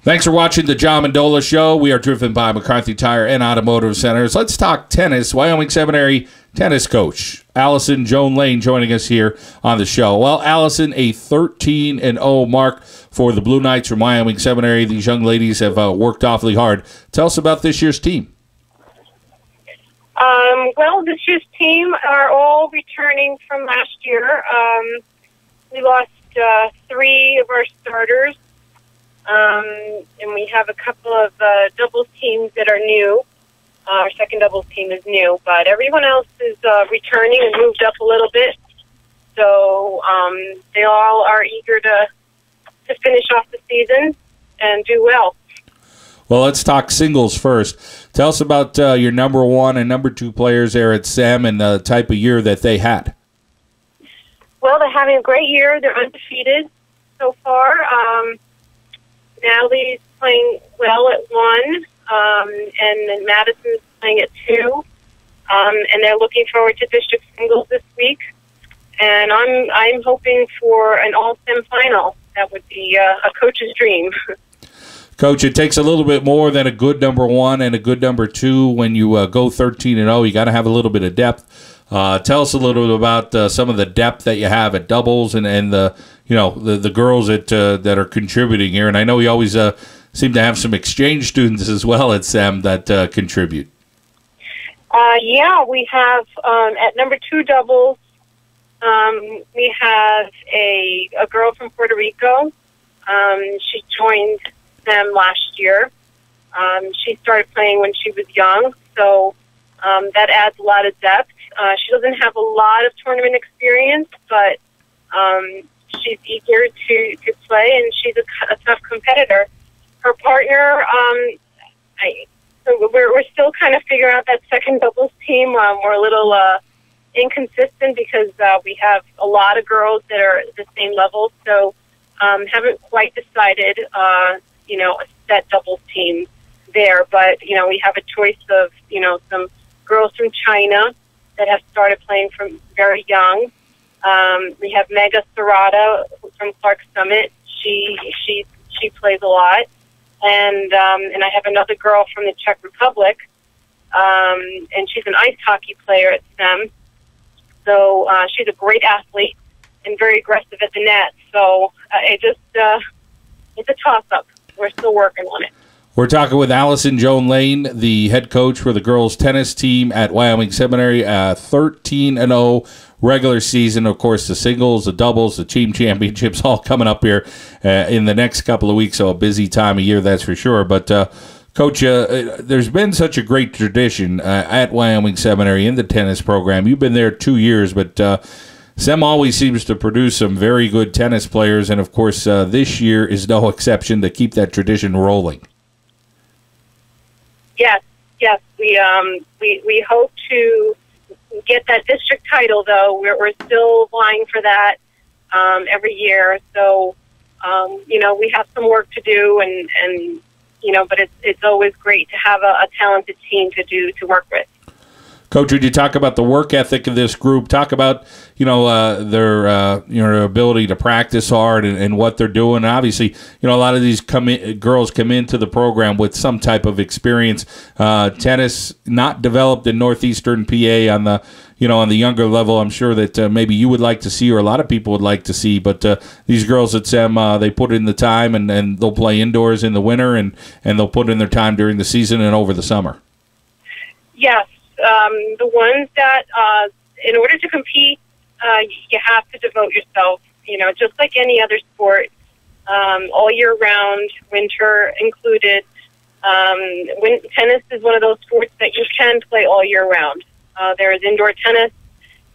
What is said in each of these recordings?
Thanks for watching the John Mendola Show. We are driven by McCarthy Tire and Automotive Centers. Let's talk tennis. Wyoming Seminary tennis coach Allison Joanlanne joining us here on the show. Well, Allison, a 13-0 mark for the Blue Knights from Wyoming Seminary. These young ladies have worked awfully hard. Tell us about this year's team. Well, this year's team are all returning from last year. We lost 3 of our starters. And we have a couple of doubles teams that are new. Our second doubles team is new, but everyone else is returning and moved up a little bit. So they all are eager to finish off the season and do well. Well, let's talk singles first. Tell us about your number 1 and number 2 players there at SEM and the type of year that they had. Well, they're having a great year. They're undefeated so far. Natalie's playing well at 1, and then Madison's playing at 2, and they're looking forward to district singles this week. And I'm hoping for an all-SEM final. That would be a coach's dream. Coach, it takes a little bit more than a good number 1 and a good number 2 when you go 13-0. You got to have a little bit of depth. Tell us a little bit about some of the depth that you have at doubles and the girls that are contributing here. And I know you always seem to have some exchange students as well at SEM that contribute. Yeah, we have at number 2 doubles, we have a girl from Puerto Rico. She joined them last year. She started playing when she was young, so that adds a lot of depth. She doesn't have a lot of tournament experience, but she's eager to play, and she's a tough competitor. Her partner, so we're still kind of figuring out that second doubles team. We're a little inconsistent because we have a lot of girls that are at the same level, so haven't quite decided, a set doubles team there. But, we have a choice of, some girls from China that have started playing from very young. We have Mega Serrata from Clark Summit. She plays a lot, and I have another girl from the Czech Republic, and she's an ice hockey player at SEM. So she's a great athlete and very aggressive at the net. So it's a toss-up. We're still working on it. We're talking with Allison Joanlanne, the head coach for the girls' tennis team at Wyoming Seminary. 13-0 regular season. Of course, the singles, the doubles, the team championships all coming up here in the next couple of weeks. So a busy time of year, that's for sure. But, Coach, there's been such a great tradition at Wyoming Seminary in the tennis program. You've been there 2 years, but SEM always seems to produce some very good tennis players. And, of course, this year is no exception to keep that tradition rolling. Yes. We hope to get that district title, though. We're still vying for that every year. So, we have some work to do, and but it's always great to have a talented team to work with. Coach, would you talk about the work ethic of this group? Talk about their ability to practice hard and what they're doing. Obviously, a lot of these girls come into the program with some type of experience. Tennis not developed in northeastern PA on the on the younger level. I'm sure that maybe you would like to see, or a lot of people would like to see. But these girls at SEM, they put in the time, and they'll play indoors in the winter, and they'll put in their time during the season and over the summer. Yes. The ones that, in order to compete, you have to devote yourself, just like any other sport, all year round, winter included. Tennis is one of those sports that you can play all year round. There is indoor tennis,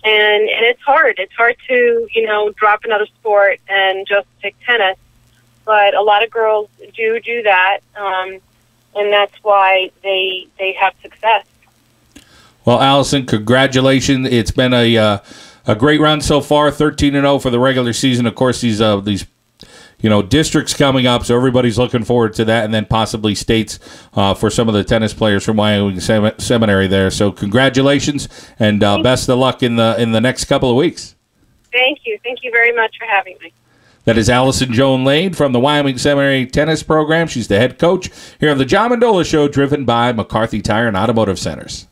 and it's hard. It's hard to, drop another sport and just pick tennis. But a lot of girls do that, and that's why they have success. Well, Allison, congratulations. It's been a great run so far, 13-0 for the regular season. Of course, these districts coming up, so everybody's looking forward to that, and then possibly states for some of the tennis players from Wyoming Seminary there. So congratulations, and best of luck in the next couple of weeks. Thank you. Thank you very much for having me. That is Allison Joanlanne from the Wyoming Seminary tennis program. She's the head coach here on the John Mendola Show, driven by McCarthy Tire and Automotive Centers.